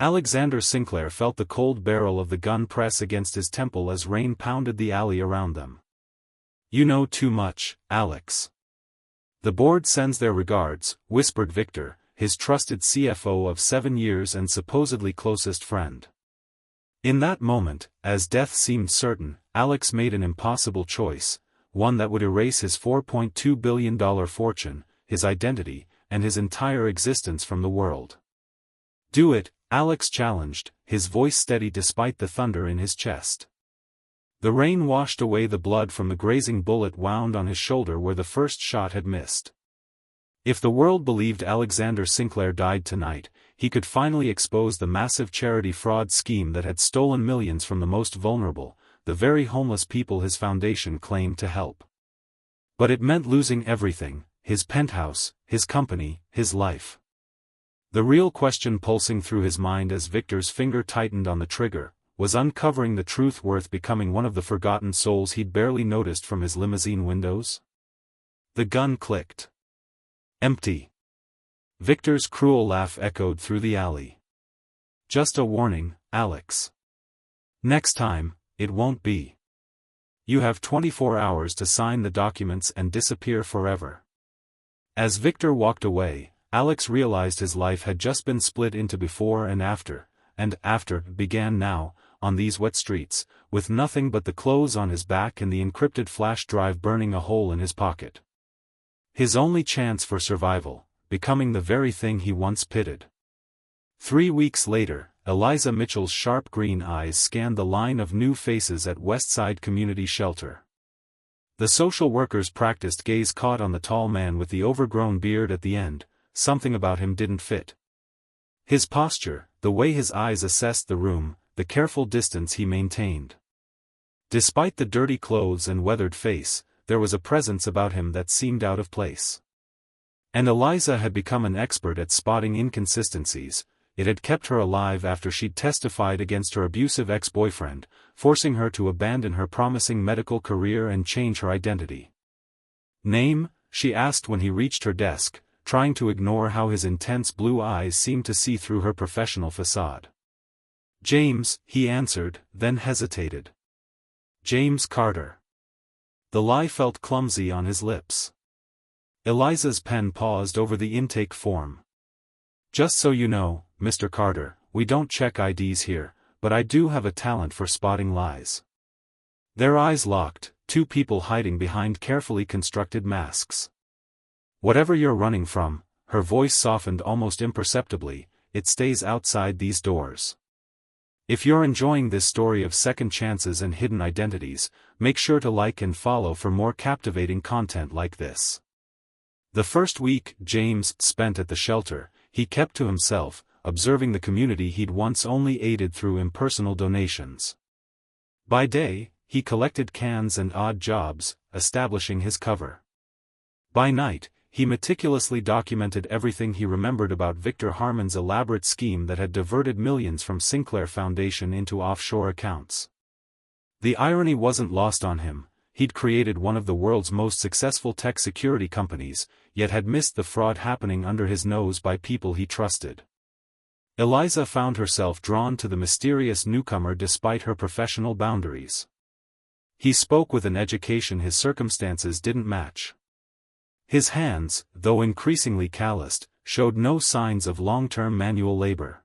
Alexander Sinclair felt the cold barrel of the gun press against his temple as rain pounded the alley around them. "You know too much, Alex. The board sends their regards," whispered Victor, his trusted CFO of 7 years and supposedly closest friend. In that moment, as death seemed certain, Alex made an impossible choice, one that would erase his $4.2 billion fortune, his identity, and his entire existence from the world. "Do it," Alex challenged, his voice steady despite the thunder in his chest. The rain washed away the blood from the grazing bullet wound on his shoulder where the first shot had missed. If the world believed Alexander Sinclair died tonight, he could finally expose the massive charity fraud scheme that had stolen millions from the most vulnerable, the very homeless people his foundation claimed to help. But it meant losing everything: his penthouse, his company, his life. The real question pulsing through his mind as Victor's finger tightened on the trigger, was uncovering the truth worth becoming one of the forgotten souls he'd barely noticed from his limousine windows? The gun clicked. Empty. Victor's cruel laugh echoed through the alley. "Just a warning, Alex. Next time, it won't be. You have 24 hours to sign the documents and disappear forever." As Victor walked away, Alex realized his life had just been split into before and after began now, on these wet streets, with nothing but the clothes on his back and the encrypted flash drive burning a hole in his pocket. His only chance for survival, becoming the very thing he once pitied. 3 weeks later, Eliza Mitchell's sharp green eyes scanned the line of new faces at Westside Community Shelter. The social worker's practiced gaze caught on the tall man with the overgrown beard at the end. Something about him didn't fit. His posture, the way his eyes assessed the room, the careful distance he maintained. Despite the dirty clothes and weathered face, there was a presence about him that seemed out of place. And Eliza had become an expert at spotting inconsistencies. It had kept her alive after she'd testified against her abusive ex-boyfriend, forcing her to abandon her promising medical career and change her identity. "Name?" she asked when he reached her desk, trying to ignore how his intense blue eyes seemed to see through her professional facade. "James," he answered, then hesitated. "James Carter." The lie felt clumsy on his lips. Eliza's pen paused over the intake form. "Just so you know, Mr. Carter, we don't check IDs here, but I do have a talent for spotting lies." Their eyes locked, two people hiding behind carefully constructed masks. "Whatever you're running from," her voice softened almost imperceptibly, "it stays outside these doors. If you're enjoying this story of second chances and hidden identities, make sure to like and follow for more captivating content like this." The first week James spent at the shelter, he kept to himself, observing the community he'd once only aided through impersonal donations. By day, he collected cans and odd jobs, establishing his cover. By night, he meticulously documented everything he remembered about Victor Harmon's elaborate scheme that had diverted millions from Sinclair Foundation into offshore accounts. The irony wasn't lost on him. He'd created one of the world's most successful tech security companies, yet had missed the fraud happening under his nose by people he trusted. Eliza found herself drawn to the mysterious newcomer despite her professional boundaries. He spoke with an education his circumstances didn't match. His hands, though increasingly calloused, showed no signs of long-term manual labor.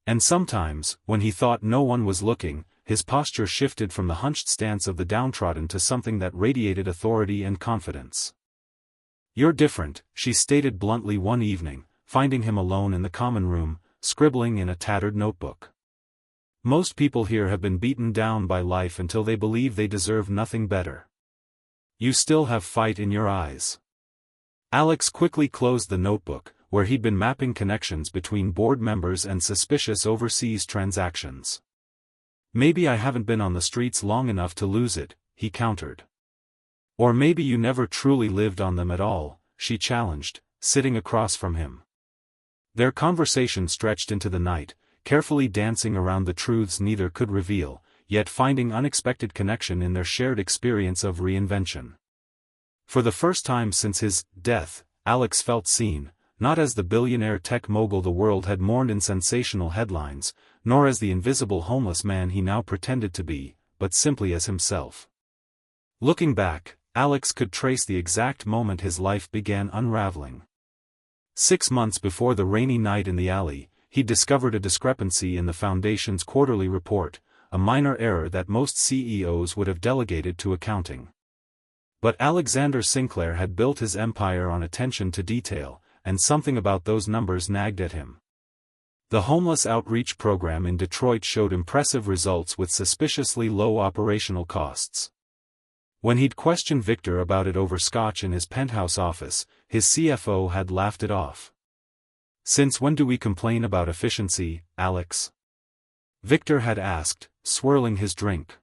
And sometimes, when he thought no one was looking, his posture shifted from the hunched stance of the downtrodden to something that radiated authority and confidence. "You're different," she stated bluntly one evening, finding him alone in the common room, scribbling in a tattered notebook. "Most people here have been beaten down by life until they believe they deserve nothing better. You still have fight in your eyes." Alex quickly closed the notebook, where he'd been mapping connections between board members and suspicious overseas transactions. "Maybe I haven't been on the streets long enough to lose it," he countered. "Or maybe you never truly lived on them at all," she challenged, sitting across from him. Their conversation stretched into the night, carefully dancing around the truths neither could reveal, yet finding unexpected connection in their shared experience of reinvention. For the first time since his death, Alex felt seen, not as the billionaire tech mogul the world had mourned in sensational headlines, nor as the invisible homeless man he now pretended to be, but simply as himself. Looking back, Alex could trace the exact moment his life began unraveling. 6 months before the rainy night in the alley, he discovered a discrepancy in the Foundation's quarterly report, a minor error that most CEOs would have delegated to accounting. But Alexander Sinclair had built his empire on attention to detail, and something about those numbers nagged at him. The homeless outreach program in Detroit showed impressive results with suspiciously low operational costs. When he'd questioned Victor about it over scotch in his penthouse office, his CFO had laughed it off. "Since when do we complain about efficiency, Alex?" Victor had asked, swirling his drink.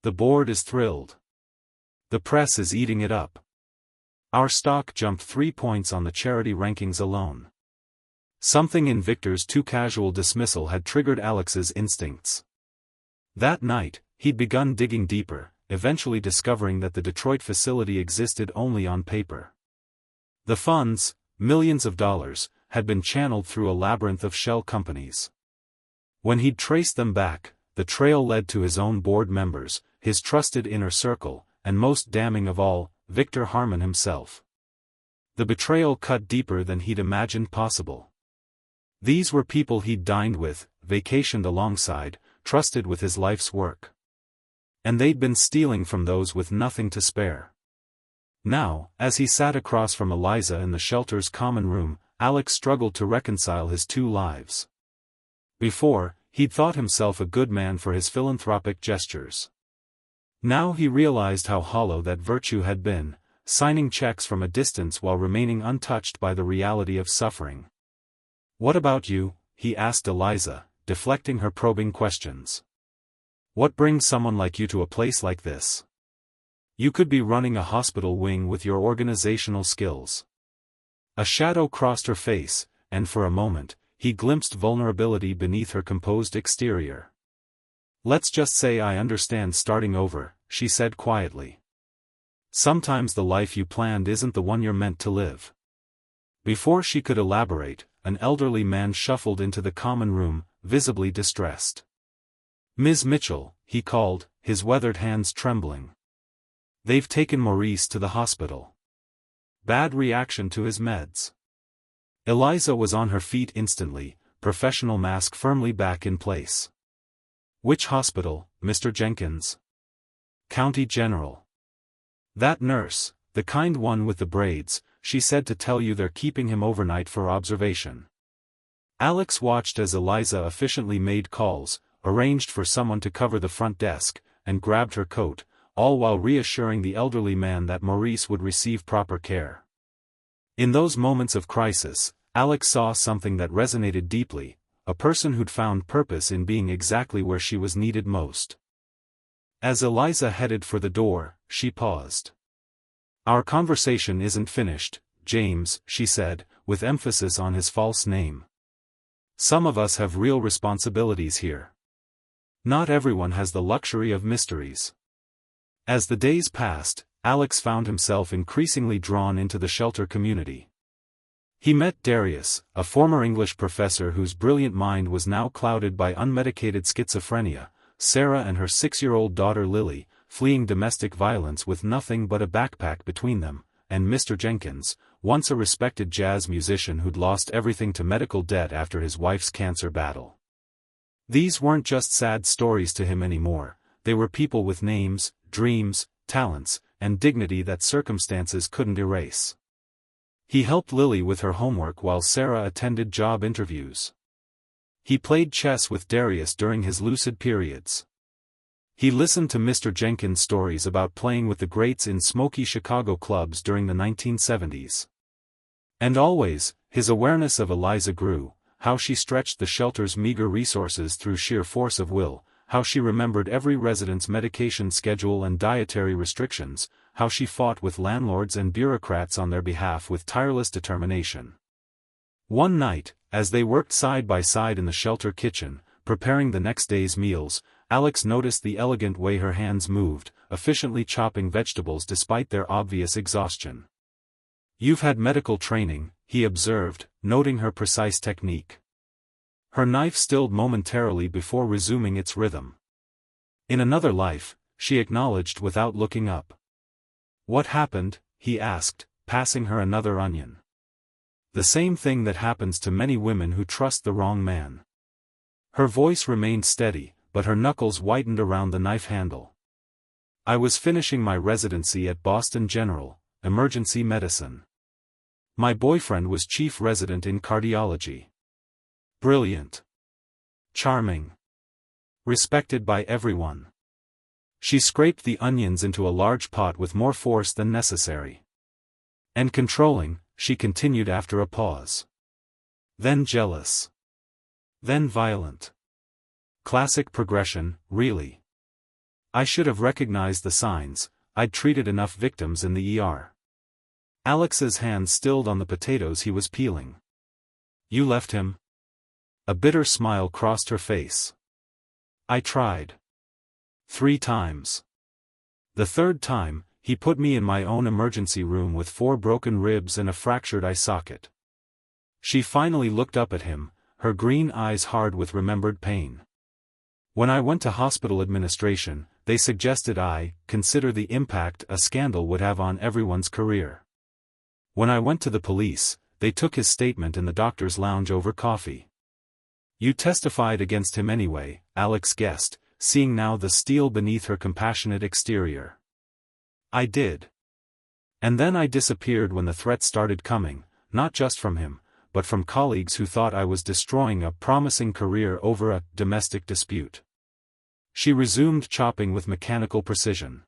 "The board is thrilled. The press is eating it up. Our stock jumped 3 points on the charity rankings alone." Something in Victor's too casual dismissal had triggered Alex's instincts. That night, he'd begun digging deeper, eventually discovering that the Detroit facility existed only on paper. The funds, millions of dollars, had been channeled through a labyrinth of shell companies. When he'd traced them back, the trail led to his own board members, his trusted inner circle, and most damning of all, Victor Harmon himself. The betrayal cut deeper than he'd imagined possible. These were people he'd dined with, vacationed alongside, trusted with his life's work. And they'd been stealing from those with nothing to spare. Now, as he sat across from Eliza in the shelter's common room, Alex struggled to reconcile his two lives. Before, he'd thought himself a good man for his philanthropic gestures. Now he realized how hollow that virtue had been, signing checks from a distance while remaining untouched by the reality of suffering. "What about you?" he asked Eliza, deflecting her probing questions. "What brings someone like you to a place like this? You could be running a hospital wing with your organizational skills." A shadow crossed her face, and for a moment, he glimpsed vulnerability beneath her composed exterior. "Let's just say I understand starting over," she said quietly. "Sometimes the life you planned isn't the one you're meant to live." Before she could elaborate, an elderly man shuffled into the common room, visibly distressed. "Ms. Mitchell," he called, his weathered hands trembling. "They've taken Maurice to the hospital. Bad reaction to his meds." Eliza was on her feet instantly, professional mask firmly back in place. "Which hospital, Mr. Jenkins?" "County General." "That nurse, the kind one with the braids, she said to tell you they're keeping him overnight for observation." Alex watched as Eliza efficiently made calls, arranged for someone to cover the front desk, and grabbed her coat, all while reassuring the elderly man that Maurice would receive proper care. In those moments of crisis, Alex saw something that resonated deeply, a person who'd found purpose in being exactly where she was needed most. As Eliza headed for the door, she paused. "Our conversation isn't finished, James," she said, with emphasis on his false name. "Some of us have real responsibilities here. Not everyone has the luxury of mysteries." As the days passed, Alex found himself increasingly drawn into the shelter community. He met Darius, a former English professor whose brilliant mind was now clouded by unmedicated schizophrenia, Sarah and her 6-year-old daughter Lily, fleeing domestic violence with nothing but a backpack between them, and Mr. Jenkins, once a respected jazz musician who'd lost everything to medical debt after his wife's cancer battle. These weren't just sad stories to him anymore, they were people with names, dreams, talents, and dignity that circumstances couldn't erase. He helped Lily with her homework while Sarah attended job interviews. He played chess with Darius during his lucid periods. He listened to Mr. Jenkins' stories about playing with the greats in smoky Chicago clubs during the 1970s. And always, his awareness of Eliza grew, how she stretched the shelter's meager resources through sheer force of will, how she remembered every resident's medication schedule and dietary restrictions, how she fought with landlords and bureaucrats on their behalf with tireless determination. One night, as they worked side by side in the shelter kitchen, preparing the next day's meals, Alex noticed the elegant way her hands moved, efficiently chopping vegetables despite their obvious exhaustion. "You've had medical training," he observed, noting her precise technique. Her knife stilled momentarily before resuming its rhythm. In another life, she acknowledged without looking up. What happened? He asked, passing her another onion. The same thing that happens to many women who trust the wrong man. Her voice remained steady, but her knuckles whitened around the knife handle. I was finishing my residency at Boston General, emergency medicine. My boyfriend was chief resident in cardiology. Brilliant. Charming. Respected by everyone. She scraped the onions into a large pot with more force than necessary. And controlling, she continued after a pause. Then jealous. Then violent. Classic progression, really. I should have recognized the signs. I'd treated enough victims in the ER. Alex's hand stilled on the potatoes he was peeling. You left him? A bitter smile crossed her face. I tried. 3 times. The 3rd time, he put me in my own emergency room with 4 broken ribs and a fractured eye socket. She finally looked up at him, her green eyes hard with remembered pain. When I went to hospital administration, they suggested I consider the impact a scandal would have on everyone's career. When I went to the police, they took his statement in the doctor's lounge over coffee. You testified against him anyway, Alex guessed, seeing now the steel beneath her compassionate exterior. I did. And then I disappeared when the threats started coming, not just from him, but from colleagues who thought I was destroying a promising career over a domestic dispute. She resumed chopping with mechanical precision.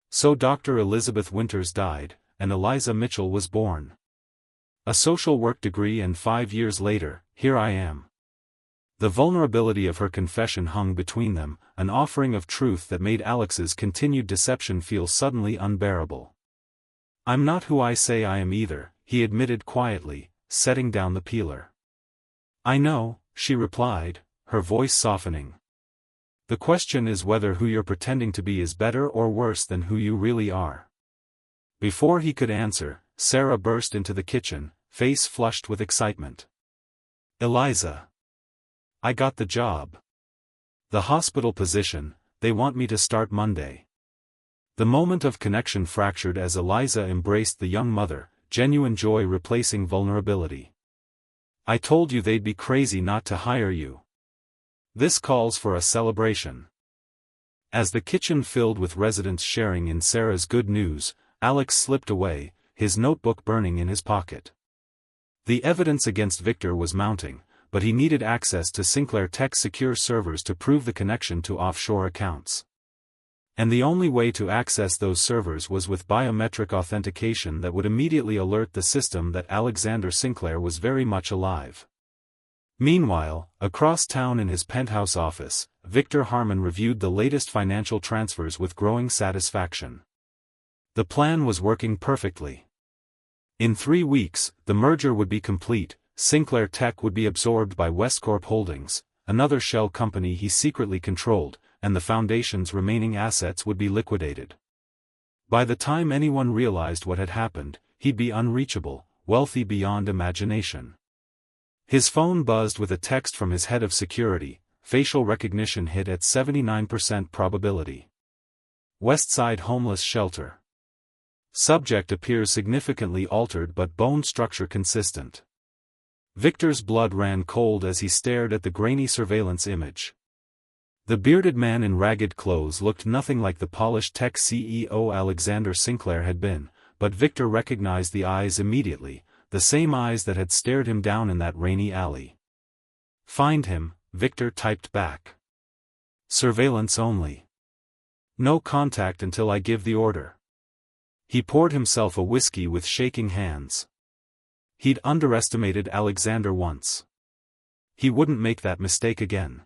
So Dr. Elizabeth Winters died, and Eliza Mitchell was born. A social work degree, and 5 years later, here I am. The vulnerability of her confession hung between them, an offering of truth that made Alex's continued deception feel suddenly unbearable. I'm not who I say I am either, he admitted quietly, setting down the peeler. I know, she replied, her voice softening. The question is whether who you're pretending to be is better or worse than who you really are. Before he could answer, Sarah burst into the kitchen, face flushed with excitement. Eliza. I got the job. The hospital position, they want me to start Monday. The moment of connection fractured as Eliza embraced the young mother, genuine joy replacing vulnerability. I told you they'd be crazy not to hire you. This calls for a celebration. As the kitchen filled with residents sharing in Sarah's good news, Alex slipped away, his notebook burning in his pocket. The evidence against Victor was mounting, but he needed access to Sinclair Tech's secure servers to prove the connection to offshore accounts. And the only way to access those servers was with biometric authentication that would immediately alert the system that Alexander Sinclair was very much alive. Meanwhile, across town in his penthouse office, Victor Harmon reviewed the latest financial transfers with growing satisfaction. The plan was working perfectly. In 3 weeks, the merger would be complete. Sinclair Tech would be absorbed by Westcorp Holdings, another shell company he secretly controlled, and the foundation's remaining assets would be liquidated. By the time anyone realized what had happened, he'd be unreachable, wealthy beyond imagination. His phone buzzed with a text from his head of security, facial recognition hit at 79% probability. Westside Homeless Shelter. Subject appears significantly altered but bone structure consistent. Victor's blood ran cold as he stared at the grainy surveillance image. The bearded man in ragged clothes looked nothing like the polished tech CEO Alexander Sinclair had been, but Victor recognized the eyes immediately, the same eyes that had stared him down in that rainy alley. Find him, Victor typed back. Surveillance only. No contact until I give the order. He poured himself a whiskey with shaking hands. He'd underestimated Alexander once. He wouldn't make that mistake again.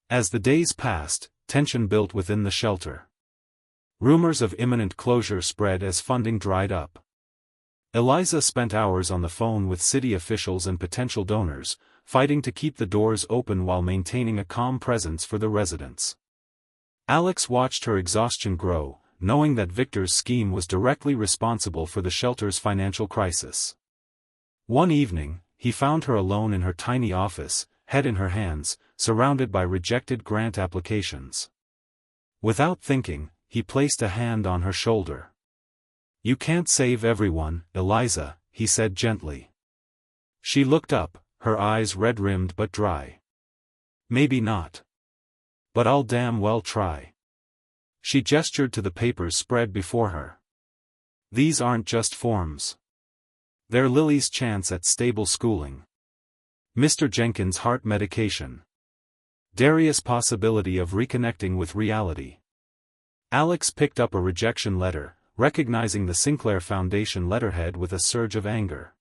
As the days passed, tension built within the shelter. Rumors of imminent closure spread as funding dried up. Eliza spent hours on the phone with city officials and potential donors, fighting to keep the doors open while maintaining a calm presence for the residents. Alex watched her exhaustion grow, knowing that Victor's scheme was directly responsible for the shelter's financial crisis. One evening, he found her alone in her tiny office, head in her hands, surrounded by rejected grant applications. Without thinking, he placed a hand on her shoulder. "You can't save everyone, Eliza," he said gently. She looked up, her eyes red-rimmed but dry. "Maybe not. But I'll damn well try." She gestured to the papers spread before her. "These aren't just forms. They're Lily's chance at stable schooling. Mr. Jenkins' heart medication. Darius' possibility of reconnecting with reality." Alex picked up a rejection letter, recognizing the Sinclair Foundation letterhead with a surge of anger.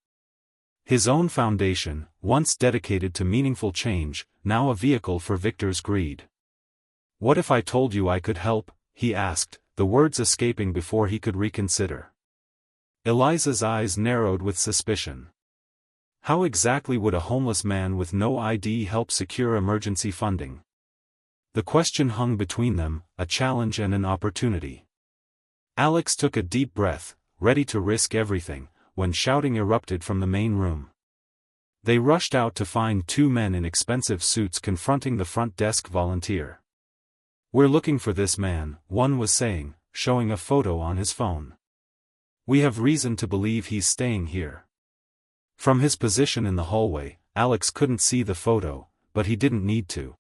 His own foundation, once dedicated to meaningful change, now a vehicle for Victor's greed. "What if I told you I could help?" he asked, the words escaping before he could reconsider. Eliza's eyes narrowed with suspicion. How exactly would a homeless man with no ID help secure emergency funding? The question hung between them, a challenge and an opportunity. Alex took a deep breath, ready to risk everything, when shouting erupted from the main room. They rushed out to find two men in expensive suits confronting the front desk volunteer. "We're looking for this man," one was saying, showing a photo on his phone. "We have reason to believe he's staying here." From his position in the hallway, Alex couldn't see the photo, but he didn't need to.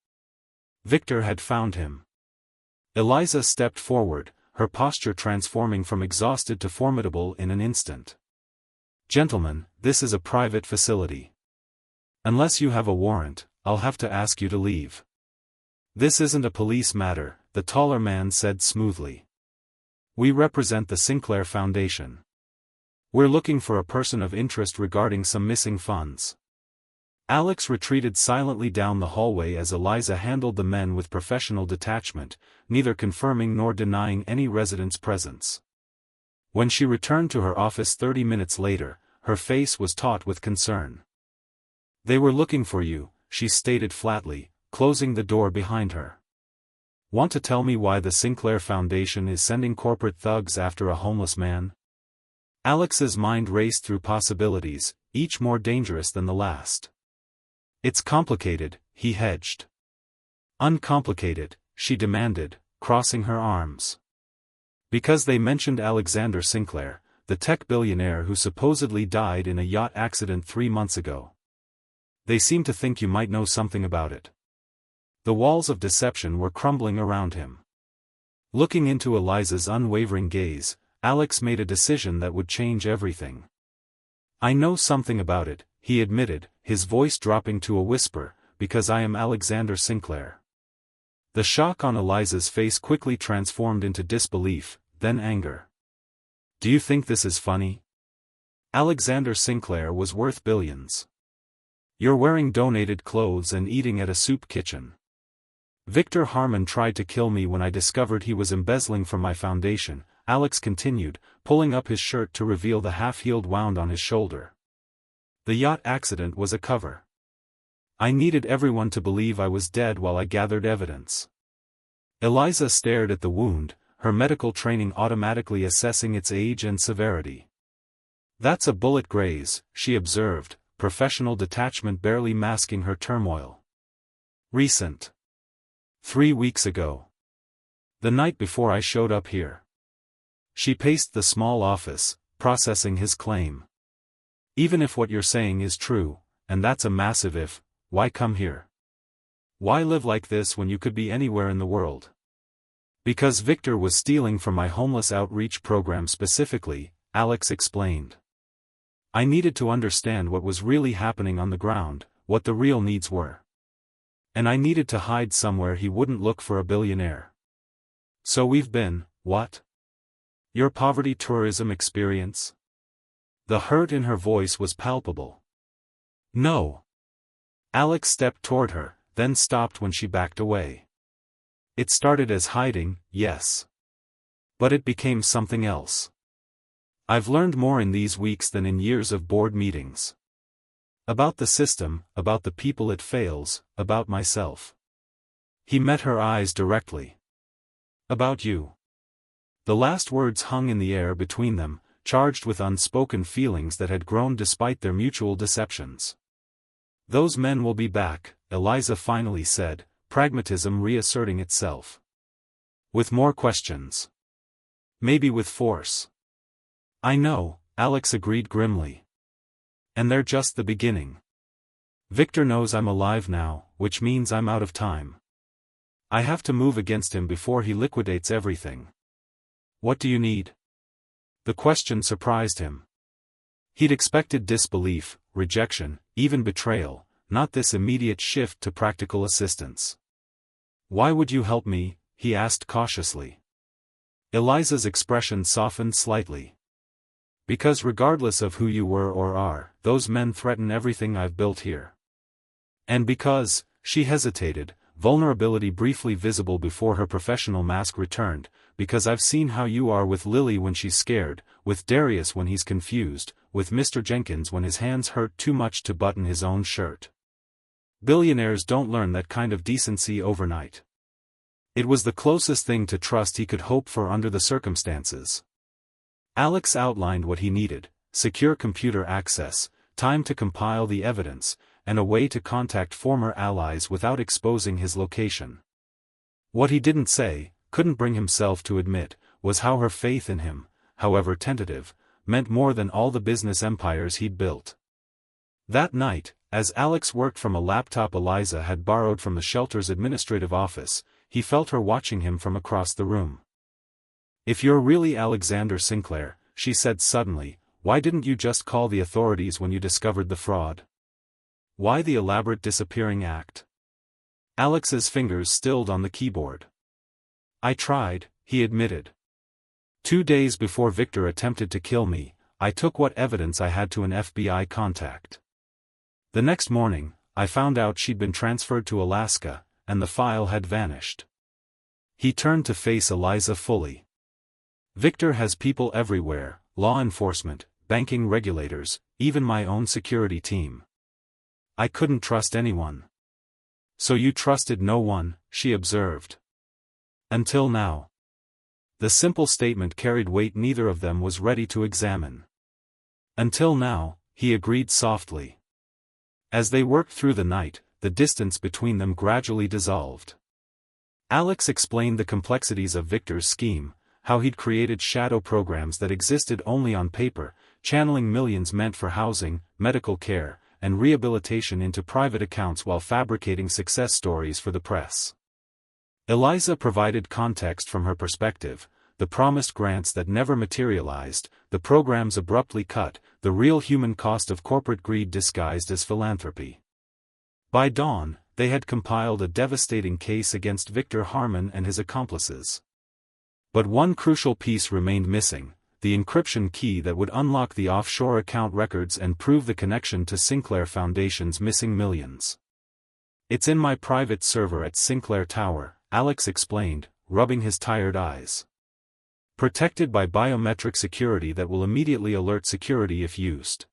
Victor had found him. Eliza stepped forward, her posture transforming from exhausted to formidable in an instant. "Gentlemen, this is a private facility. Unless you have a warrant, I'll have to ask you to leave." "This isn't a police matter," the taller man said smoothly. "We represent the Sinclair Foundation. We're looking for a person of interest regarding some missing funds." Alex retreated silently down the hallway as Eliza handled the men with professional detachment, neither confirming nor denying any resident's presence. When she returned to her office 30 minutes later, her face was taut with concern. "They were looking for you," she stated flatly, closing the door behind her. "Want to tell me why the Sinclair Foundation is sending corporate thugs after a homeless man?" Alex's mind raced through possibilities, each more dangerous than the last. "It's complicated," he hedged. "Uncomplicated," she demanded, crossing her arms. "Because they mentioned Alexander Sinclair, the tech billionaire who supposedly died in a yacht accident 3 months ago. They seem to think you might know something about it." The walls of deception were crumbling around him. Looking into Eliza's unwavering gaze, Alex made a decision that would change everything. "I know something about it," he admitted, his voice dropping to a whisper, "because I am Alexander Sinclair." The shock on Eliza's face quickly transformed into disbelief, then anger. "Do you think this is funny? Alexander Sinclair was worth billions. You're wearing donated clothes and eating at a soup kitchen. Victor Harmon tried to kill me when I discovered he was embezzling from my foundation," Alex continued, pulling up his shirt to reveal the half-healed wound on his shoulder. "The yacht accident was a cover. I needed everyone to believe I was dead while I gathered evidence." Eliza stared at the wound, her medical training automatically assessing its age and severity. "That's a bullet graze," she observed, professional detachment barely masking her turmoil. "Recent. 3 weeks ago. The night before I showed up here." She paced the small office, processing his claim. "Even if what you're saying is true, and that's a massive if, why come here? Why live like this when you could be anywhere in the world?" "Because Victor was stealing from my homeless outreach program specifically," Alex explained. "I needed to understand what was really happening on the ground, what the real needs were. And I needed to hide somewhere he wouldn't look for a billionaire. So we've been, what? Your poverty tourism experience?" The hurt in her voice was palpable. "No." Alex stepped toward her, then stopped when she backed away. "It started as hiding, yes. But it became something else. I've learned more in these weeks than in years of board meetings. About the system, about the people it fails, about myself." He met her eyes directly. "About you." The last words hung in the air between them, charged with unspoken feelings that had grown despite their mutual deceptions. "Those men will be back," Eliza finally said, pragmatism reasserting itself. "With more questions. Maybe with force." "I know," Alex agreed grimly. "And they're just the beginning. Victor knows I'm alive now, which means I'm out of time. I have to move against him before he liquidates everything." "What do you need?" The question surprised him. He'd expected disbelief, rejection, even betrayal, not this immediate shift to practical assistance. "Why would you help me?" he asked cautiously. Eliza's expression softened slightly. "Because regardless of who you were or are, those men threaten everything I've built here. And because," she hesitated, vulnerability briefly visible before her professional mask returned, "because I've seen how you are with Lily when she's scared, with Darius when he's confused, with Mr. Jenkins when his hands hurt too much to button his own shirt. Billionaires don't learn that kind of decency overnight." It was the closest thing to trust he could hope for under the circumstances. Alex outlined what he needed: secure computer access, time to compile the evidence, and a way to contact former allies without exposing his location. What he didn't say, couldn't bring himself to admit, was how her faith in him, however tentative, meant more than all the business empires he'd built. That night, as Alex worked from a laptop Eliza had borrowed from the shelter's administrative office, he felt her watching him from across the room. "If you're really Alexander Sinclair," she said suddenly, "why didn't you just call the authorities when you discovered the fraud? Why the elaborate disappearing act?" Alex's fingers stilled on the keyboard. "I tried," he admitted. 2 days before Victor attempted to kill me, I took what evidence I had to an FBI contact. The next morning, I found out she'd been transferred to Alaska, and the file had vanished." He turned to face Eliza fully. "Victor has people everywhere, law enforcement, banking regulators, even my own security team. I couldn't trust anyone." "So you trusted no one," she observed. "Until now." The simple statement carried weight neither of them was ready to examine. "Until now," he agreed softly. As they worked through the night, the distance between them gradually dissolved. Alex explained the complexities of Victor's scheme, how he'd created shadow programs that existed only on paper, channeling millions meant for housing, medical care, and rehabilitation into private accounts while fabricating success stories for the press. Eliza provided context from her perspective: the promised grants that never materialized, the programs abruptly cut, the real human cost of corporate greed disguised as philanthropy. By dawn, they had compiled a devastating case against Victor Harmon and his accomplices. But one crucial piece remained missing: the encryption key that would unlock the offshore account records and prove the connection to Sinclair Foundation's missing millions. "It's in my private server at Sinclair Tower," Alex explained, rubbing his tired eyes. "Protected by biometric security that will immediately alert security if used.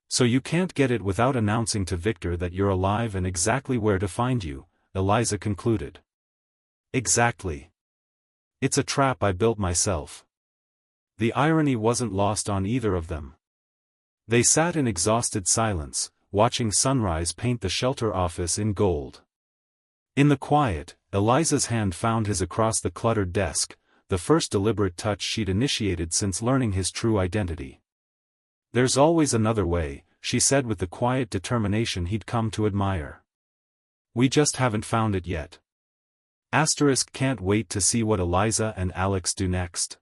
So you can't get it without announcing to Victor that you're alive and exactly where to find you," Eliza concluded. "Exactly. It's a trap I built myself." The irony wasn't lost on either of them. They sat in exhausted silence, watching sunrise paint the shelter office in gold. In the quiet, Eliza's hand found his across the cluttered desk, the first deliberate touch she'd initiated since learning his true identity. "There's always another way," she said with the quiet determination he'd come to admire. "We just haven't found it yet." Can't wait to see what Eliza and Alex do next.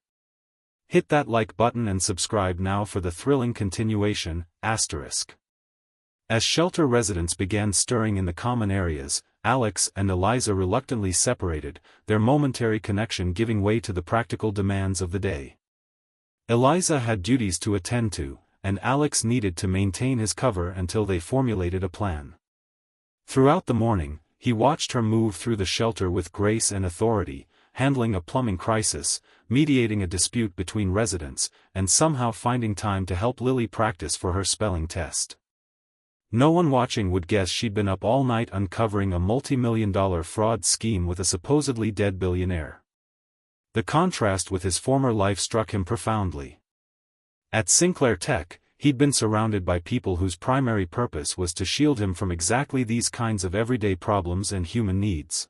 Hit that like button and subscribe now for the thrilling continuation. As shelter residents began stirring in the common areas, Alex and Eliza reluctantly separated, their momentary connection giving way to the practical demands of the day. Eliza had duties to attend to, and Alex needed to maintain his cover until they formulated a plan. Throughout the morning, he watched her move through the shelter with grace and authority, handling a plumbing crisis, mediating a dispute between residents, and somehow finding time to help Lily practice for her spelling test. No one watching would guess she'd been up all night uncovering a multi-million-dollar fraud scheme with a supposedly dead billionaire. The contrast with his former life struck him profoundly. At Sinclair Tech, he'd been surrounded by people whose primary purpose was to shield him from exactly these kinds of everyday problems and human needs.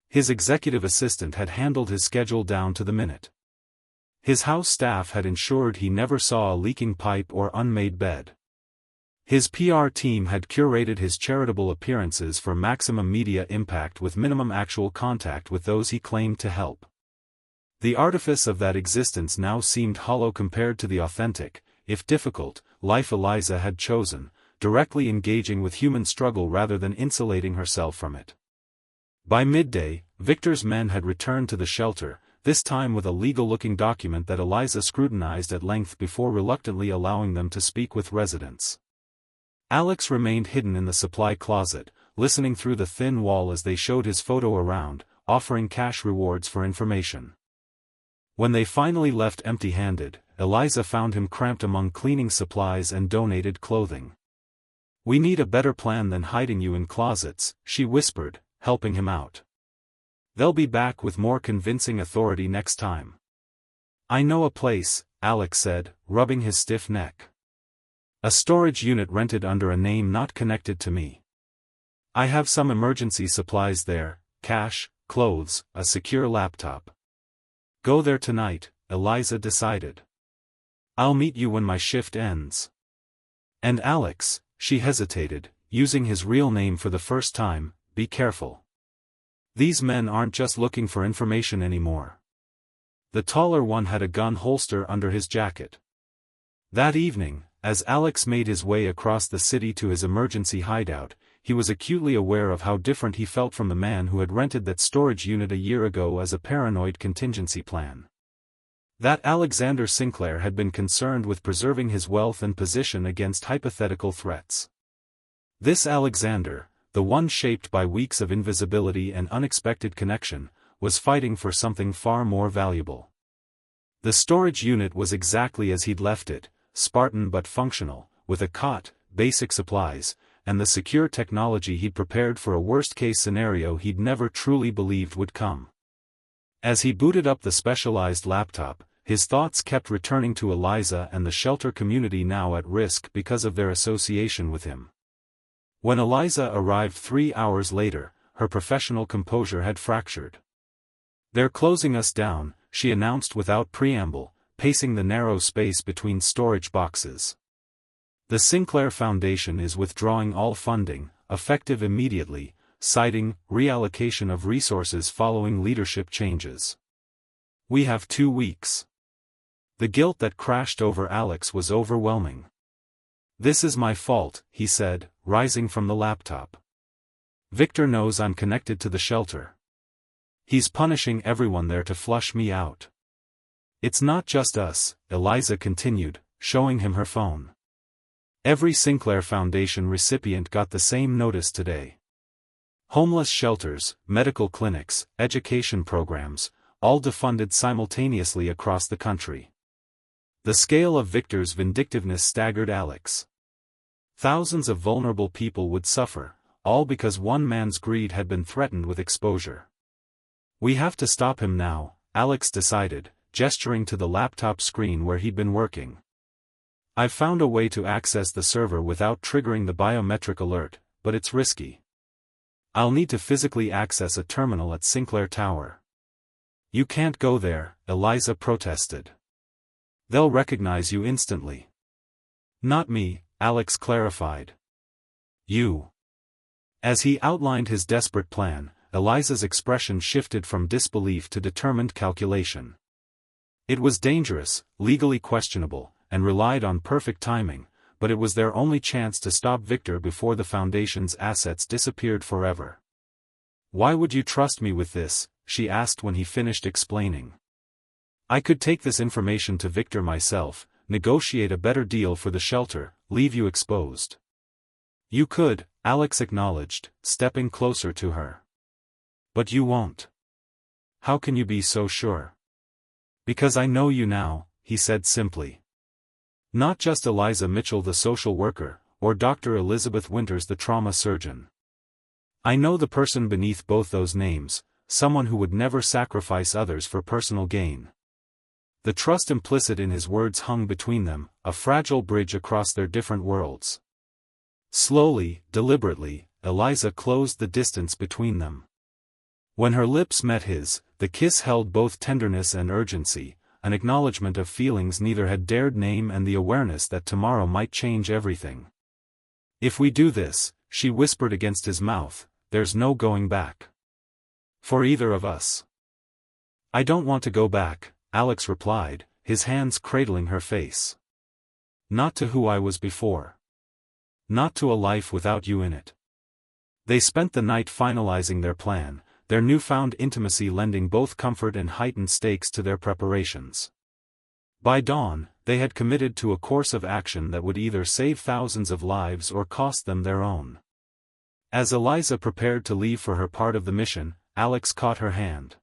His executive assistant had handled his schedule down to the minute. His house staff had ensured he never saw a leaking pipe or unmade bed. His PR team had curated his charitable appearances for maximum media impact with minimum actual contact with those he claimed to help. The artifice of that existence now seemed hollow compared to the authentic, if difficult, life Eliza had chosen, directly engaging with human struggle rather than insulating herself from it. By midday, Victor's men had returned to the shelter, this time with a legal-looking document that Eliza scrutinized at length before reluctantly allowing them to speak with residents. Alex remained hidden in the supply closet, listening through the thin wall as they showed his photo around, offering cash rewards for information. When they finally left empty-handed, Eliza found him cramped among cleaning supplies and donated clothing. "We need a better plan than hiding you in closets," she whispered, helping him out. "They'll be back with more convincing authority next time." "I know a place," Alex said, rubbing his stiff neck. "A storage unit rented under a name not connected to me. I have some emergency supplies there, cash, clothes, a secure laptop." "Go there tonight," Eliza decided. "I'll meet you when my shift ends." "And Alex," she hesitated, using his real name for the first time, "be careful. These men aren't just looking for information anymore." The taller one had a gun holster under his jacket. That evening, as Alex made his way across the city to his emergency hideout, he was acutely aware of how different he felt from the man who had rented that storage unit a year ago as a paranoid contingency plan. That Alexander Sinclair had been concerned with preserving his wealth and position against hypothetical threats. This Alexander, the one shaped by weeks of invisibility and unexpected connection, was fighting for something far more valuable. The storage unit was exactly as he'd left it, Spartan but functional, with a cot, basic supplies, and the secure technology he'd prepared for a worst-case scenario he'd never truly believed would come. As he booted up the specialized laptop, his thoughts kept returning to Eliza and the shelter community now at risk because of their association with him. When Eliza arrived 3 hours later, her professional composure had fractured. "They're closing us down," she announced without preamble, pacing the narrow space between storage boxes. "The Sinclair Foundation is withdrawing all funding, effective immediately, citing reallocation of resources following leadership changes. We have 2 weeks." The guilt that crashed over Alex was overwhelming. "This is my fault," he said, rising from the laptop. "Victor knows I'm connected to the shelter. He's punishing everyone there to flush me out." "It's not just us," Eliza continued, showing him her phone. "Every Sinclair Foundation recipient got the same notice today. Homeless shelters, medical clinics, education programs, all defunded simultaneously across the country." The scale of Victor's vindictiveness staggered Alex. Thousands of vulnerable people would suffer, all because one man's greed had been threatened with exposure. "We have to stop him now," Alex decided, gesturing to the laptop screen where he'd been working. "I've found a way to access the server without triggering the biometric alert, but it's risky. I'll need to physically access a terminal at Sinclair Tower." "You can't go there," Eliza protested. "They'll recognize you instantly." "Not me," Alex clarified. "You." As he outlined his desperate plan, Eliza's expression shifted from disbelief to determined calculation. It was dangerous, legally questionable, and relied on perfect timing, but it was their only chance to stop Victor before the Foundation's assets disappeared forever. "Why would you trust me with this?" she asked when he finished explaining. "I could take this information to Victor myself, negotiate a better deal for the shelter, leave you exposed." "You could," Alex acknowledged, stepping closer to her. "But you won't." "How can you be so sure?" "Because I know you now," he said simply. "Not just Eliza Mitchell the social worker, or Dr. Elizabeth Winters the trauma surgeon. I know the person beneath both those names, someone who would never sacrifice others for personal gain." The trust implicit in his words hung between them, a fragile bridge across their different worlds. Slowly, deliberately, Eliza closed the distance between them. When her lips met his, the kiss held both tenderness and urgency, an acknowledgement of feelings neither had dared name and the awareness that tomorrow might change everything. "If we do this," she whispered against his mouth, "there's no going back. For either of us." "I don't want to go back," Alex replied, his hands cradling her face. "Not to who I was before. Not to a life without you in it." They spent the night finalizing their plan, their newfound intimacy lending both comfort and heightened stakes to their preparations. By dawn, they had committed to a course of action that would either save thousands of lives or cost them their own. As Eliza prepared to leave for her part of the mission, Alex caught her hand.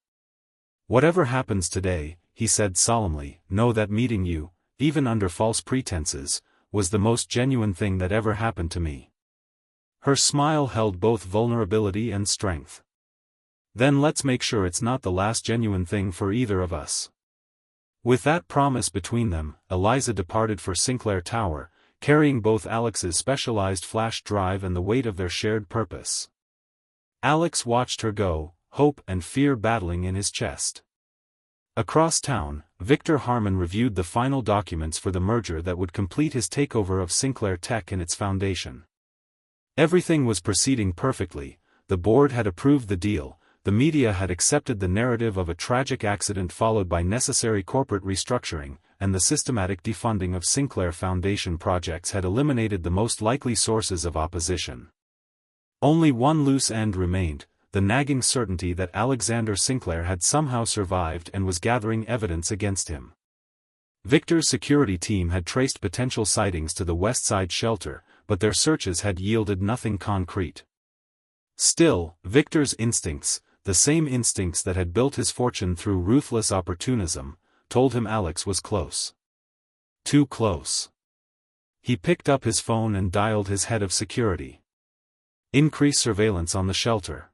"Whatever happens today," he said solemnly, "know that meeting you, even under false pretenses, was the most genuine thing that ever happened to me." Her smile held both vulnerability and strength. "Then let's make sure it's not the last genuine thing for either of us." With that promise between them, Eliza departed for Sinclair Tower, carrying both Alex's specialized flash drive and the weight of their shared purpose. Alex watched her go, hope and fear battling in his chest. Across town, Victor Harmon reviewed the final documents for the merger that would complete his takeover of Sinclair Tech and its foundation. Everything was proceeding perfectly, the board had approved the deal, the media had accepted the narrative of a tragic accident followed by necessary corporate restructuring, and the systematic defunding of Sinclair Foundation projects had eliminated the most likely sources of opposition. Only one loose end remained, the nagging certainty that Alexander Sinclair had somehow survived and was gathering evidence against him. Victor's security team had traced potential sightings to the West Side shelter, but their searches had yielded nothing concrete. Still, Victor's instincts, the same instincts that had built his fortune through ruthless opportunism, told him Alex was close. Too close. He picked up his phone and dialed his head of security. "Increase surveillance on the shelter.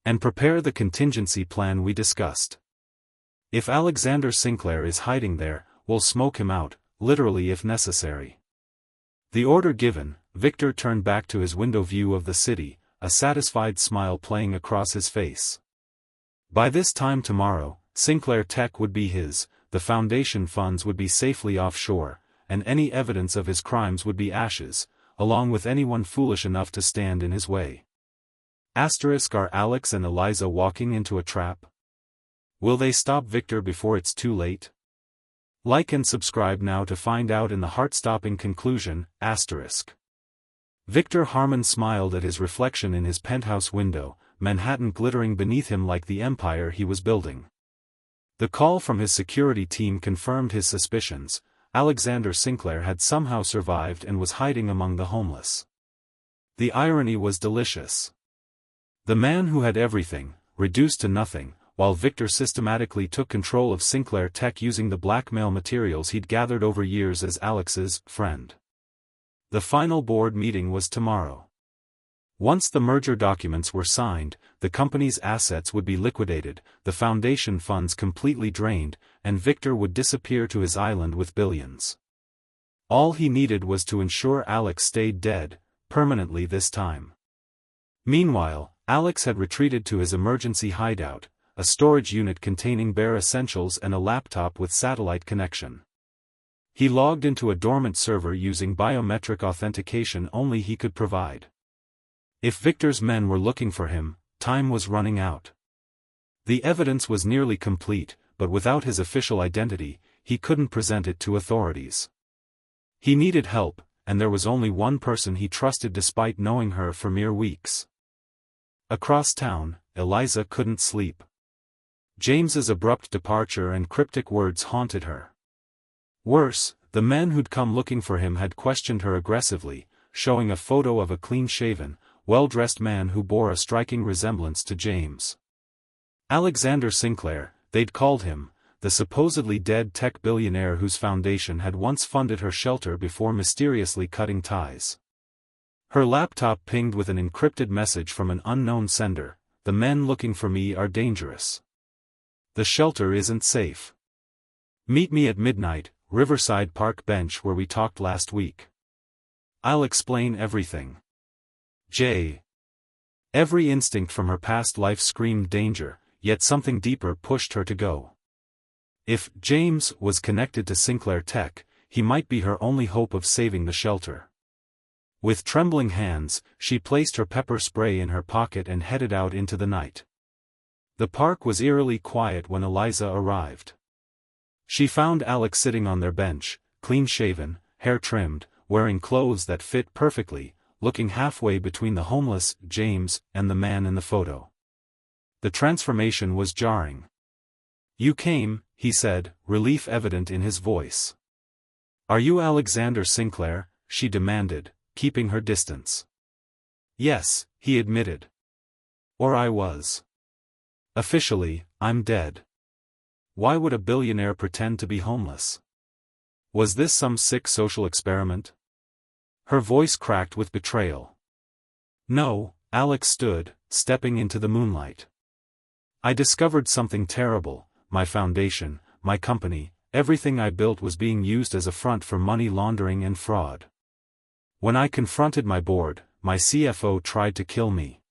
And prepare the contingency plan we discussed. If Alexander Sinclair is hiding there, we'll smoke him out, literally if necessary." The order given, Victor turned back to his window view of the city, a satisfied smile playing across his face. By this time tomorrow, Sinclair Tech would be his, the foundation funds would be safely offshore, and any evidence of his crimes would be ashes, along with anyone foolish enough to stand in his way. Are Alex and Eliza walking into a trap? Will they stop Victor before it's too late? Like and subscribe now to find out in the heart-stopping conclusion. Victor Harmon smiled at his reflection in his penthouse window, Manhattan glittering beneath him like the empire he was building. The call from his security team confirmed his suspicions. Alexander Sinclair had somehow survived and was hiding among the homeless. The irony was delicious. The man who had everything, reduced to nothing, while Victor systematically took control of Sinclair Tech using the blackmail materials he'd gathered over years as Alex's friend. The final board meeting was tomorrow. Once the merger documents were signed, the company's assets would be liquidated, the foundation funds completely drained, and Victor would disappear to his island with billions. All he needed was to ensure Alex stayed dead, permanently this time. Meanwhile, Alex had retreated to his emergency hideout, a storage unit containing bare essentials and a laptop with satellite connection. He logged into a dormant server using biometric authentication only he could provide. If Victor's men were looking for him, time was running out. The evidence was nearly complete, but without his official identity, he couldn't present it to authorities. He needed help, and there was only one person he trusted despite knowing her for mere weeks. Across town, Eliza couldn't sleep. James's abrupt departure and cryptic words haunted her. Worse, the men who'd come looking for him had questioned her aggressively, showing a photo of a clean-shaven, well-dressed man who bore a striking resemblance to James. Alexander Sinclair, they'd called him, the supposedly dead tech billionaire whose foundation had once funded her shelter before mysteriously cutting ties. Her laptop pinged with an encrypted message from an unknown sender: "The men looking for me are dangerous. The shelter isn't safe. Meet me at midnight, Riverside Park bench where we talked last week. I'll explain everything. J. Every instinct from her past life screamed danger, yet something deeper pushed her to go. If James was connected to Sinclair Tech, he might be her only hope of saving the shelter. With trembling hands, she placed her pepper spray in her pocket and headed out into the night. The park was eerily quiet when Eliza arrived. She found Alex sitting on their bench, clean-shaven, hair trimmed, wearing clothes that fit perfectly, looking halfway between the homeless James and the man in the photo. The transformation was jarring. "You came," he said, relief evident in his voice. "Are you Alexander Sinclair?" she demanded, keeping her distance. "Yes," he admitted. "Or I was. Officially, I'm dead. Why would a billionaire pretend to be homeless? Was this some sick social experiment?" Her voice cracked with betrayal. "No," Alex stood, stepping into the moonlight. "I discovered something terrible. My foundation, my company, everything I built was being used as a front for money laundering and fraud. When I confronted my board, my CFO tried to kill me."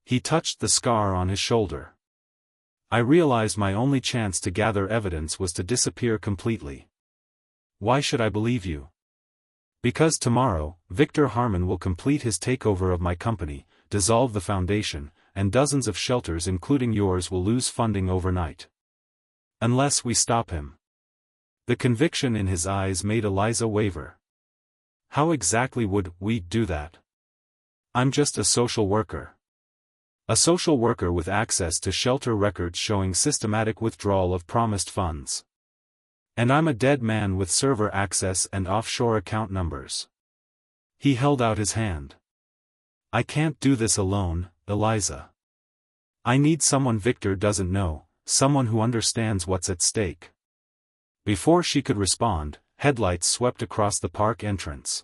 He touched the scar on his shoulder. "I realized my only chance to gather evidence was to disappear completely. Why should I believe you? Because tomorrow, Victor Harmon will complete his takeover of my company, dissolve the foundation, and dozens of shelters including yours will lose funding overnight. Unless we stop him." The conviction in his eyes made Eliza waver. "How exactly would we do that? I'm just a social worker. A social worker with access to shelter records showing systematic withdrawal of promised funds. And I'm a dead man with server access and offshore account numbers." He held out his hand. "I can't do this alone, Eliza. I need someone Victor doesn't know, someone who understands what's at stake." Before she could respond, headlights swept across the park entrance.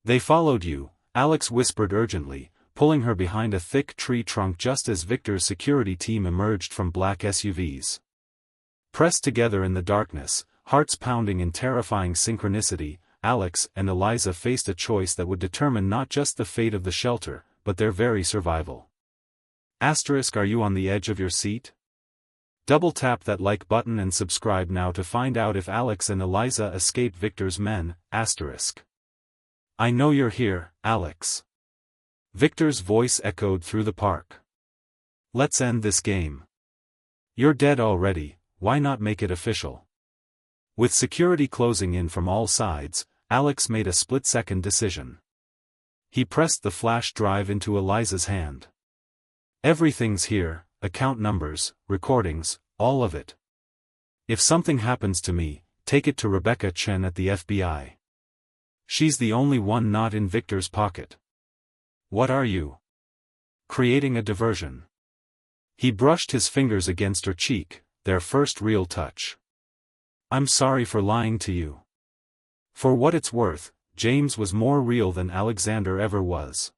"They followed you," Alex whispered urgently, pulling her behind a thick tree trunk just as Victor's security team emerged from black SUVs. Pressed together in the darkness, hearts pounding in terrifying synchronicity, Alex and Eliza faced a choice that would determine not just the fate of the shelter, but their very survival. Are you on the edge of your seat? Double tap that like button and subscribe now to find out if Alex and Eliza escape Victor's men. I know you're here, Alex. Victor's voice echoed through the park. Let's end this game. You're dead already, why not make it official? With security closing in from all sides, Alex made a split-second decision. He pressed the flash drive into Eliza's hand. Everything's here, account numbers, recordings, all of it. If something happens to me, take it to Rebecca Chen at the FBI. She's the only one not in Victor's pocket. What are you? Creating a diversion. He brushed his fingers against her cheek, their first real touch. I'm sorry for lying to you. For what it's worth, James was more real than Alexander ever was.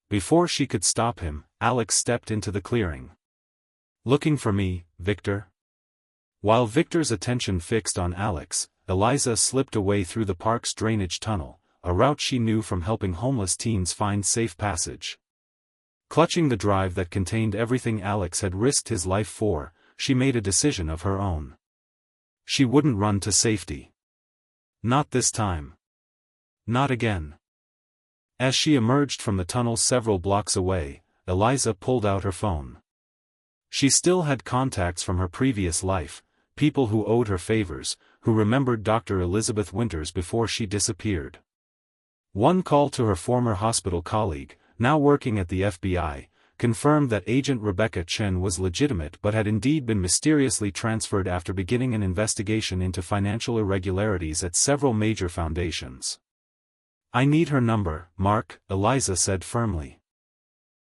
Before she could stop him, Alex stepped into the clearing. Looking for me, Victor? While Victor's attention fixed on Alex, Eliza slipped away through the park's drainage tunnel, a route she knew from helping homeless teens find safe passage. Clutching the drive that contained everything Alex had risked his life for, she made a decision of her own. She wouldn't run to safety. Not this time. Not again. As she emerged from the tunnel several blocks away, Eliza pulled out her phone. She still had contacts from her previous life, people who owed her favors, who remembered Dr. Elizabeth Winters before she disappeared. One call to her former hospital colleague, now working at the FBI, confirmed that Agent Rebecca Chen was legitimate but had indeed been mysteriously transferred after beginning an investigation into financial irregularities at several major foundations. I need her number, Mark, Eliza said firmly.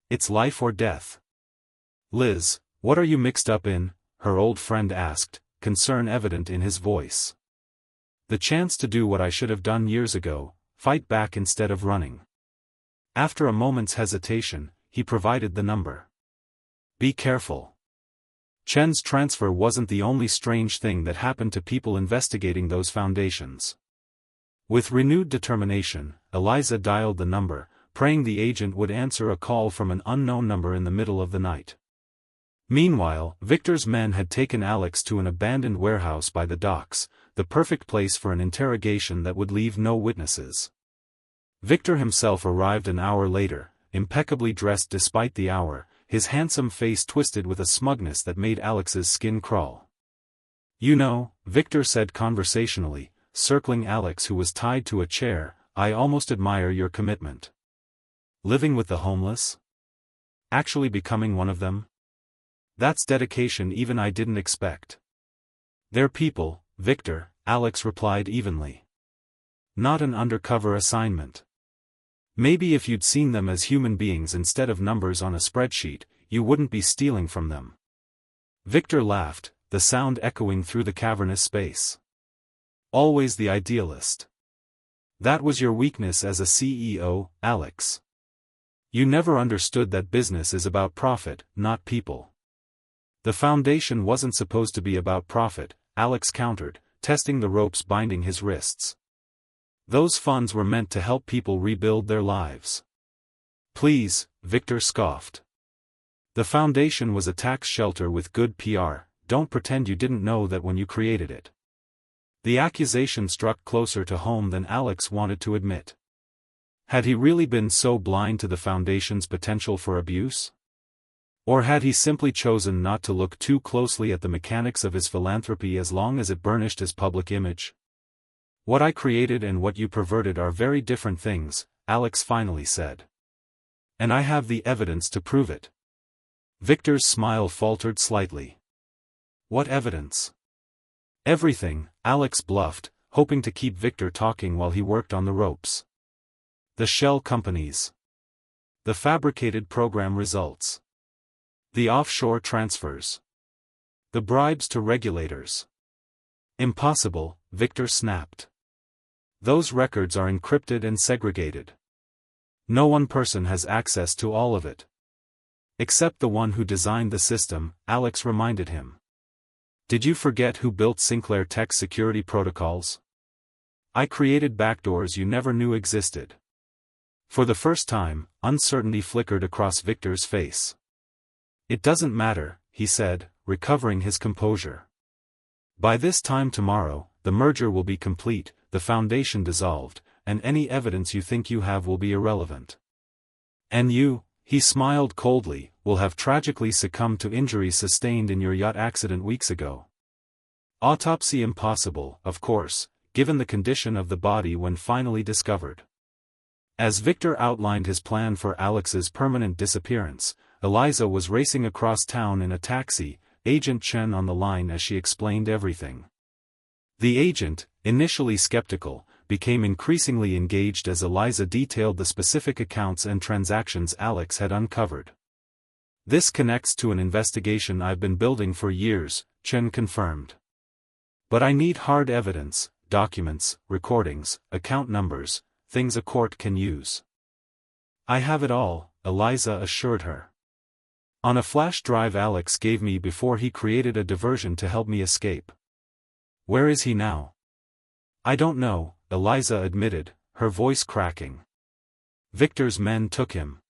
It's life or death. Liz, what are you mixed up in? Her old friend asked, concern evident in his voice. The chance to do what I should have done years ago, fight back instead of running. After a moment's hesitation, he provided the number. Be careful. Chen's transfer wasn't the only strange thing that happened to people investigating those foundations. With renewed determination, Eliza dialed the number, praying the agent would answer a call from an unknown number in the middle of the night. Meanwhile, Victor's men had taken Alex to an abandoned warehouse by the docks, the perfect place for an interrogation that would leave no witnesses. Victor himself arrived an hour later, impeccably dressed despite the hour, his handsome face twisted with a smugness that made Alex's skin crawl. "You know," Victor said conversationally, circling Alex who was tied to a chair, "I almost admire your commitment. Living with the homeless? Actually becoming one of them? That's dedication even I didn't expect." "They're people, Victor," Alex replied evenly. "Not an undercover assignment. Maybe if you'd seen them as human beings instead of numbers on a spreadsheet, you wouldn't be stealing from them." Victor laughed, the sound echoing through the cavernous space. "Always the idealist. That was your weakness as a CEO, Alex. You never understood that business is about profit, not people." "The foundation wasn't supposed to be about profit," Alex countered, testing the ropes binding his wrists. "Those funds were meant to help people rebuild their lives." "Please," Victor scoffed. "The foundation was a tax shelter with good PR, don't pretend you didn't know that when you created it." The accusation struck closer to home than Alex wanted to admit. Had he really been so blind to the foundation's potential for abuse? Or had he simply chosen not to look too closely at the mechanics of his philanthropy as long as it burnished his public image? "What I created and what you perverted are very different things," Alex finally said. "And I have the evidence to prove it." Victor's smile faltered slightly. "What evidence?" "Everything," Alex bluffed, hoping to keep Victor talking while he worked on the ropes. "The shell companies. The fabricated program results. The offshore transfers. The bribes to regulators." "Impossible," Victor snapped. "Those records are encrypted and segregated. No one person has access to all of it." "Except the one who designed the system," Alex reminded him. "Did you forget who built Sinclair Tech's security protocols? I created backdoors you never knew existed." For the first time, uncertainty flickered across Victor's face. "It doesn't matter," he said, recovering his composure. "By this time tomorrow, the merger will be complete, the foundation dissolved, and any evidence you think you have will be irrelevant. And you," he smiled coldly, "will have tragically succumbed to injuries sustained in your yacht accident weeks ago. Autopsy impossible, of course, given the condition of the body when finally discovered." As Victor outlined his plan for Alex's permanent disappearance, Eliza was racing across town in a taxi, Agent Chen on the line as she explained everything. The agent, initially skeptical, became increasingly engaged as Eliza detailed the specific accounts and transactions Alex had uncovered. "This connects to an investigation I've been building for years," Chen confirmed. "But I need hard evidence, documents, recordings, account numbers, things a court can use." "I have it all," Eliza assured her. "On a flash drive Alex gave me before he created a diversion to help me escape." "Where is he now?" "I don't know," Eliza admitted, her voice cracking. "Victor's men took him."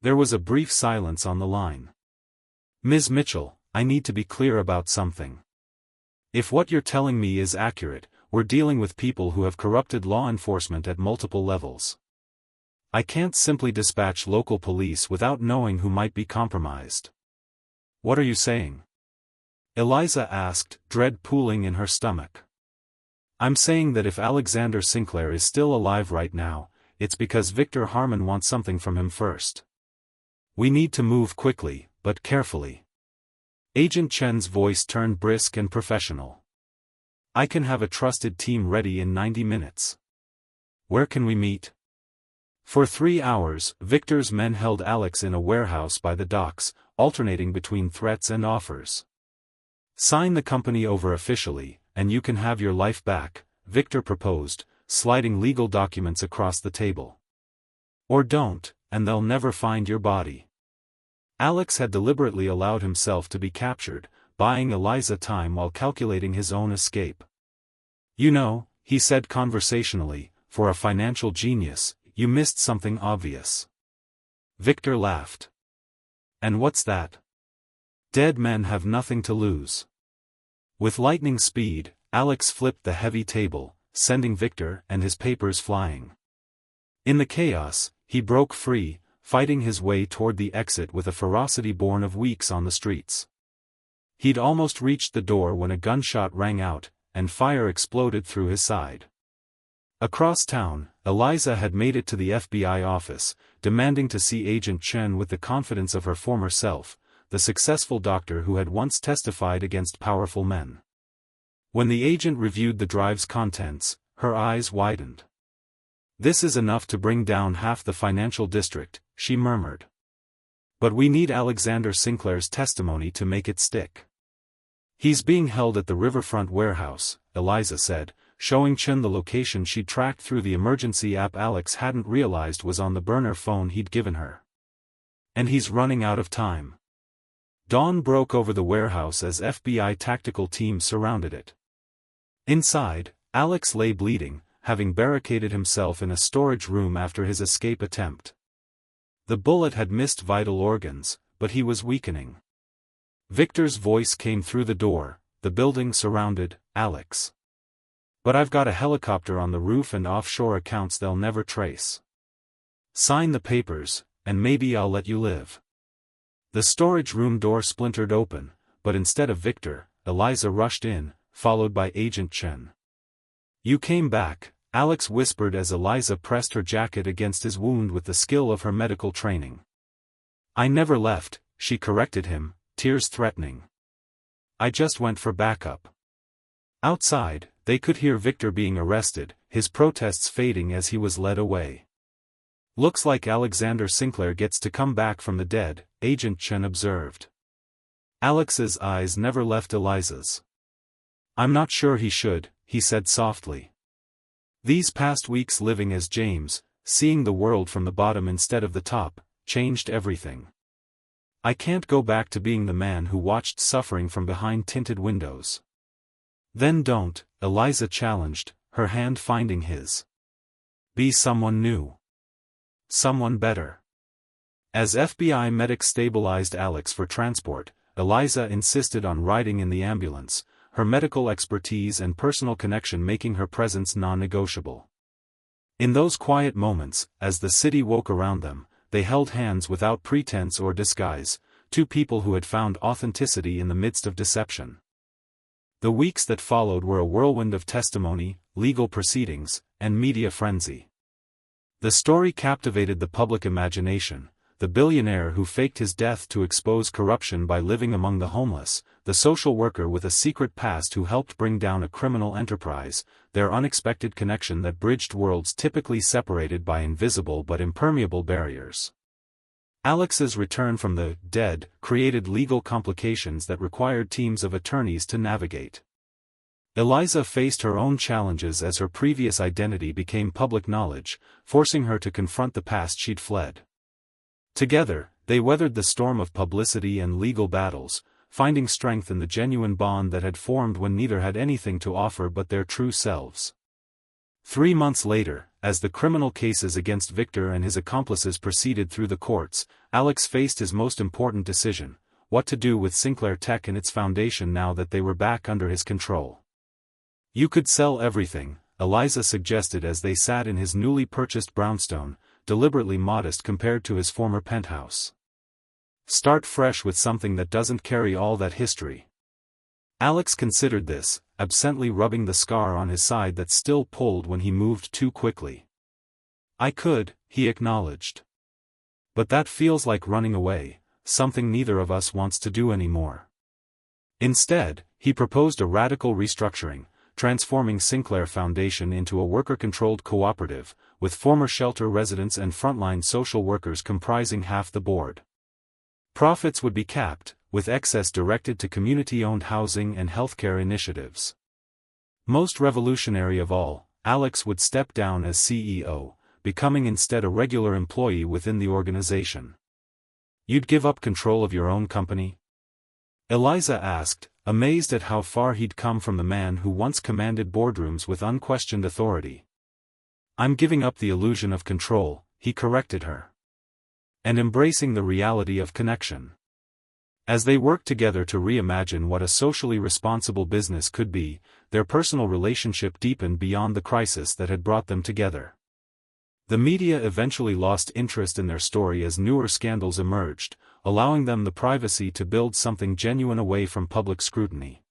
There was a brief silence on the line. "Ms. Mitchell, I need to be clear about something. If what you're telling me is accurate, we're dealing with people who have corrupted law enforcement at multiple levels. I can't simply dispatch local police without knowing who might be compromised." "What are you saying?" Eliza asked, dread pooling in her stomach. "I'm saying that if Alexander Sinclair is still alive right now, it's because Victor Harmon wants something from him first. We need to move quickly, but carefully." Agent Chen's voice turned brisk and professional. "I can have a trusted team ready in 90 minutes. Where can we meet?" For 3 hours, Victor's men held Alex in a warehouse by the docks, alternating between threats and offers. "Sign the company over officially, and you can have your life back," Victor proposed, sliding legal documents across the table. "Or don't, and they'll never find your body." Alex had deliberately allowed himself to be captured, buying Eliza time while calculating his own escape. "You know," he said conversationally, "for a financial genius, you missed something obvious." Victor laughed. "And what's that?" "Dead men have nothing to lose." With lightning speed, Alex flipped the heavy table, sending Victor and his papers flying. In the chaos, he broke free, fighting his way toward the exit with a ferocity born of weeks on the streets. He'd almost reached the door when a gunshot rang out, and fire exploded through his side. Across town, Eliza had made it to the FBI office, demanding to see Agent Chen with the confidence of her former self, the successful doctor who had once testified against powerful men. When the agent reviewed the drive's contents, her eyes widened. "This is enough to bring down half the financial district," she murmured. "But we need Alexander Sinclair's testimony to make it stick." "He's being held at the riverfront warehouse," Eliza said, showing Chen the location she'd tracked through the emergency app Alex hadn't realized was on the burner phone he'd given her. "And he's running out of time." Dawn broke over the warehouse as FBI tactical teams surrounded it. Inside, Alex lay bleeding, having barricaded himself in a storage room after his escape attempt. The bullet had missed vital organs, but he was weakening. Victor's voice came through the door. "The building surrounded, Alex. But I've got a helicopter on the roof and offshore accounts they'll never trace. Sign the papers, and maybe I'll let you live." The storage room door splintered open, but instead of Victor, Eliza rushed in, followed by Agent Chen. "You came back," Alex whispered as Eliza pressed her jacket against his wound with the skill of her medical training. "I never left," she corrected him, tears threatening. "I just went for backup." Outside, they could hear Victor being arrested, his protests fading as he was led away. "Looks like Alexander Sinclair gets to come back from the dead," Agent Chen observed. Alex's eyes never left Eliza's. "I'm not sure he should," he said softly. "These past weeks living as James, seeing the world from the bottom instead of the top, changed everything. I can't go back to being the man who watched suffering from behind tinted windows." "Then don't," Eliza challenged, her hand finding his. "Be someone new. Someone better." As FBI medics stabilized Alex for transport, Eliza insisted on riding in the ambulance, her medical expertise and personal connection making her presence non-negotiable. In those quiet moments, as the city woke around them, they held hands without pretense or disguise, two people who had found authenticity in the midst of deception. The weeks that followed were a whirlwind of testimony, legal proceedings, and media frenzy. The story captivated the public imagination: the billionaire who faked his death to expose corruption by living among the homeless, the social worker with a secret past who helped bring down a criminal enterprise, their unexpected connection that bridged worlds typically separated by invisible but impermeable barriers. Alex's return from the dead created legal complications that required teams of attorneys to navigate. Eliza faced her own challenges as her previous identity became public knowledge, forcing her to confront the past she'd fled. Together, they weathered the storm of publicity and legal battles, finding strength in the genuine bond that had formed when neither had anything to offer but their true selves. 3 months later, as the criminal cases against Victor and his accomplices proceeded through the courts, Alex faced his most important decision: what to do with Sinclair Tech and its foundation now that they were back under his control. "You could sell everything," Eliza suggested as they sat in his newly purchased brownstone, deliberately modest compared to his former penthouse. "Start fresh with something that doesn't carry all that history." Alex considered this, absently rubbing the scar on his side that still pulled when he moved too quickly. "I could," he acknowledged. "But that feels like running away, something neither of us wants to do anymore." Instead, he proposed a radical restructuring, transforming Sinclair Foundation into a worker-controlled cooperative, with former shelter residents and frontline social workers comprising half the board. Profits would be capped, with excess directed to community-owned housing and healthcare initiatives. Most revolutionary of all, Alex would step down as CEO, becoming instead a regular employee within the organization. You'd give up control of your own company? Eliza asked, amazed at how far he'd come from the man who once commanded boardrooms with unquestioned authority. I'm giving up the illusion of control, he corrected her. And embracing the reality of connection. As they worked together to reimagine what a socially responsible business could be, their personal relationship deepened beyond the crisis that had brought them together. The media eventually lost interest in their story as newer scandals emerged, allowing them the privacy to build something genuine away from public scrutiny.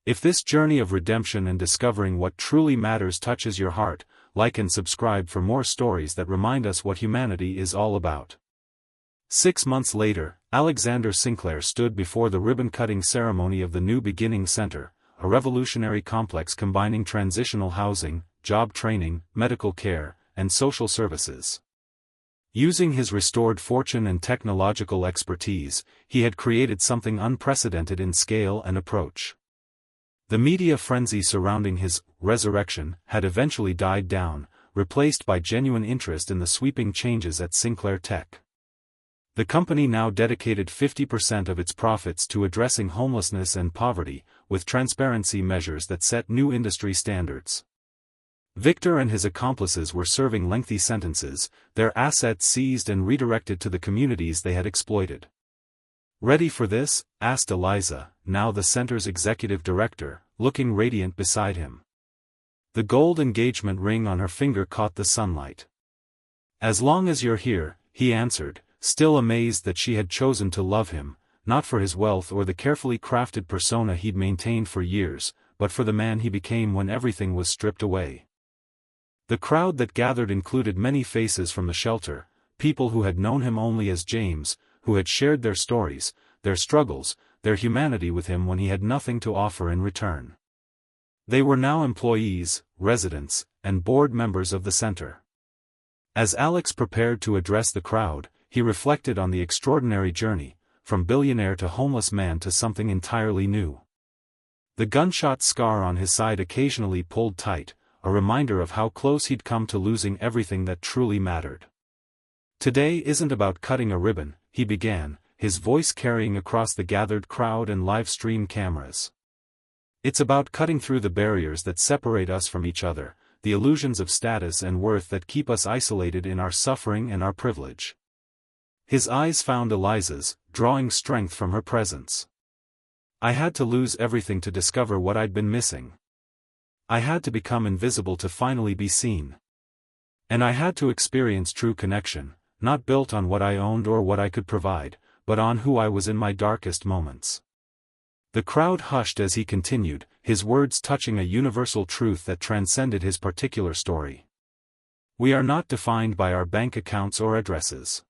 If this journey of redemption and discovering what truly matters touches your heart, like and subscribe for more stories that remind us what humanity is all about. 6 months later, Alexander Sinclair stood before the ribbon-cutting ceremony of the New Beginning Center, a revolutionary complex combining transitional housing, job training, medical care, and social services. Using his restored fortune and technological expertise, he had created something unprecedented in scale and approach. The media frenzy surrounding his resurrection had eventually died down, replaced by genuine interest in the sweeping changes at Sinclair Tech. The company now dedicated 50% of its profits to addressing homelessness and poverty, with transparency measures that set new industry standards. Victor and his accomplices were serving lengthy sentences, their assets seized and redirected to the communities they had exploited. "Ready for this?" asked Eliza, now the center's executive director, looking radiant beside him. The gold engagement ring on her finger caught the sunlight. "As long as you're here," he answered, still amazed that she had chosen to love him, not for his wealth or the carefully crafted persona he'd maintained for years, but for the man he became when everything was stripped away. The crowd that gathered included many faces from the shelter, people who had known him only as James, who had shared their stories, their struggles, their humanity with him when he had nothing to offer in return. They were now employees, residents, and board members of the center. As Alex prepared to address the crowd, he reflected on the extraordinary journey, from billionaire to homeless man to something entirely new. The gunshot scar on his side occasionally pulled tight, a reminder of how close he'd come to losing everything that truly mattered. "Today isn't about cutting a ribbon," he began, his voice carrying across the gathered crowd and live-stream cameras. "It's about cutting through the barriers that separate us from each other, the illusions of status and worth that keep us isolated in our suffering and our privilege." His eyes found Eliza's, drawing strength from her presence. "I had to lose everything to discover what I'd been missing. I had to become invisible to finally be seen. And I had to experience true connection, not built on what I owned or what I could provide, but on who I was in my darkest moments." The crowd hushed as he continued, his words touching a universal truth that transcended his particular story. "We are not defined by our bank accounts or addresses.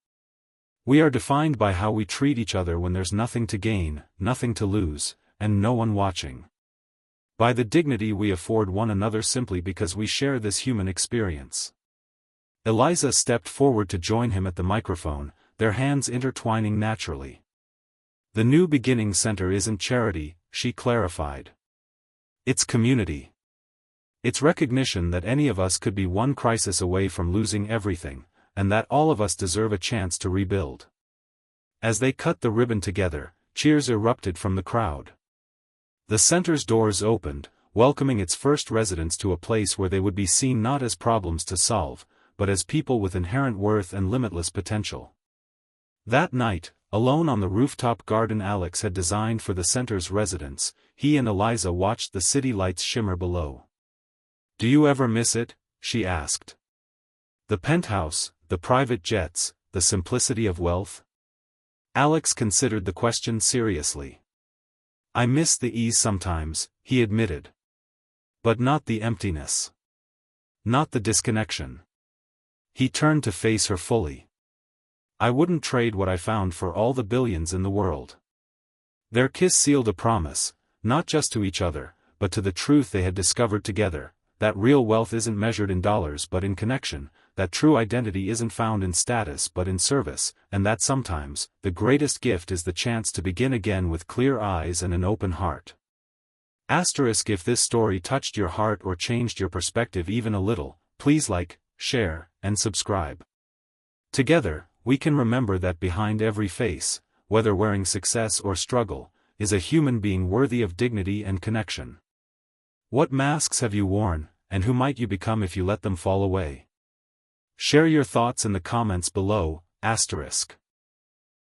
We are defined by how we treat each other when there's nothing to gain, nothing to lose, and no one watching. By the dignity we afford one another simply because we share this human experience." Eliza stepped forward to join him at the microphone, their hands intertwining naturally. "The New Beginning Center isn't charity," she clarified. "It's community. It's recognition that any of us could be one crisis away from losing everything, and that all of us deserve a chance to rebuild." As they cut the ribbon together, cheers erupted from the crowd. The center's doors opened, welcoming its first residents to a place where they would be seen not as problems to solve, but as people with inherent worth and limitless potential. That night, alone on the rooftop garden Alex had designed for the center's residents, he and Eliza watched the city lights shimmer below. "Do you ever miss it?" she asked. "The penthouse, the private jets, the simplicity of wealth?" Alex considered the question seriously. "I miss the ease sometimes," he admitted. "But not the emptiness. Not the disconnection." He turned to face her fully. "I wouldn't trade what I found for all the billions in the world." Their kiss sealed a promise, not just to each other, but to the truth they had discovered together, that real wealth isn't measured in dollars but in connection, that true identity isn't found in status but in service, and that sometimes, the greatest gift is the chance to begin again with clear eyes and an open heart. If this story touched your heart or changed your perspective even a little, please like, share, and subscribe. Together, we can remember that behind every face, whether wearing success or struggle, is a human being worthy of dignity and connection. What masks have you worn, and who might you become if you let them fall away? Share your thoughts in the comments below, *.